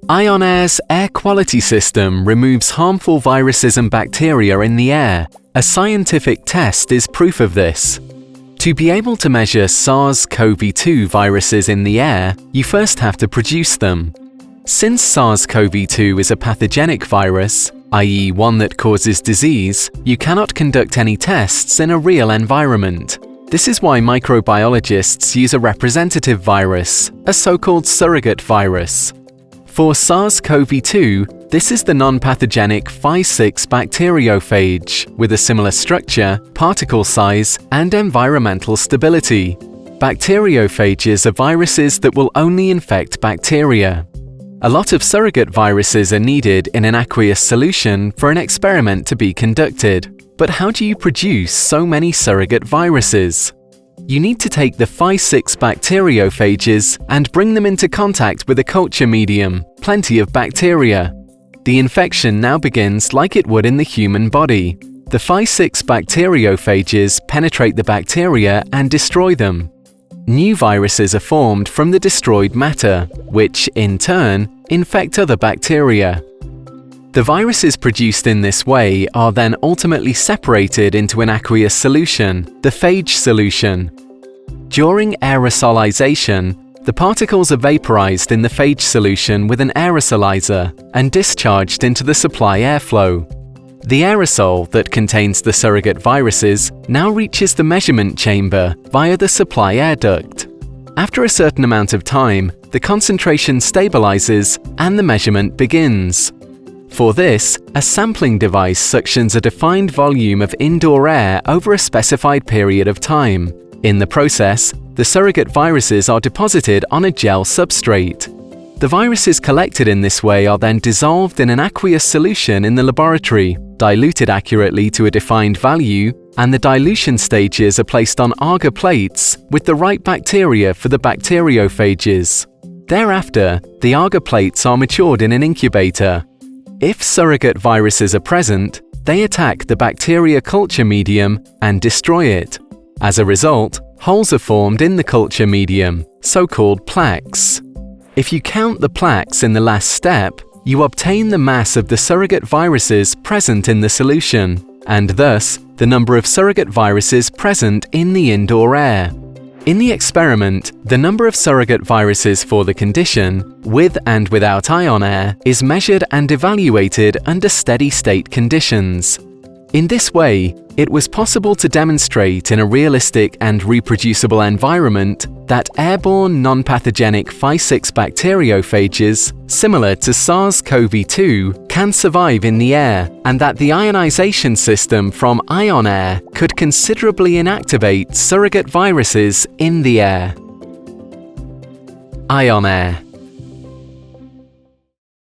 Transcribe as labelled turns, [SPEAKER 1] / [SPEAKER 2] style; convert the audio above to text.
[SPEAKER 1] ionair's air quality system removes harmful viruses and bacteria in the air. A scientific test is proof of this. To be able to measure SARS-CoV-2 viruses in the air, you first have to produce them. Since SARS-CoV-2 is a pathogenic virus, i.e. one that causes disease, you cannot conduct any tests in a real environment. This is why microbiologists use a representative virus, a so-called surrogate virus. For SARS-CoV-2, this is the non-pathogenic phi-6 bacteriophage with a similar structure, particle size, and environmental stability. Bacteriophages are viruses that will only infect bacteria. A lot of surrogate viruses are needed in an aqueous solution for an experiment to be conducted. But how do you produce so many surrogate viruses? You need to take the phi-6 bacteriophages and bring them into contact with a culture medium, plenty of bacteria. The infection now begins like it would in the human body. The phi-6 bacteriophages penetrate the bacteria and destroy them. New viruses are formed from the destroyed matter, which, in turn, infect other bacteria. The viruses produced in this way are then ultimately separated into an aqueous solution, the phage solution. During aerosolization, the particles are vaporized in the phage solution with an aerosolizer and discharged into the supply airflow. The aerosol that contains the surrogate viruses now reaches the measurement chamber via the supply air duct. After a certain amount of time, the concentration stabilizes and the measurement begins. For this, a sampling device suctions a defined volume of indoor air over a specified period of time. In the process, the surrogate viruses are deposited on a gel substrate. The viruses collected in this way are then dissolved in an aqueous solution in the laboratory, diluted accurately to a defined value, and the dilution stages are placed on agar plates with the right bacteria for the bacteriophages. Thereafter, the agar plates are matured in an incubator. If surrogate viruses are present, they attack the bacteria culture medium and destroy it. As a result, holes are formed in the culture medium, so-called plaques. If you count the plaques in the last step, you obtain the mass of the surrogate viruses present in the solution, and thus the number of surrogate viruses present in the indoor air. In the experiment, the number of surrogate viruses for the condition, with and without ionair, is measured and evaluated under steady-state conditions. In this way, it was possible to demonstrate in a realistic and reproducible environment that airborne non-pathogenic phi-6 bacteriophages, similar to SARS-CoV-2, can survive in the air, and that the ionization system from ionair could considerably inactivate surrogate viruses in the air. Ionair.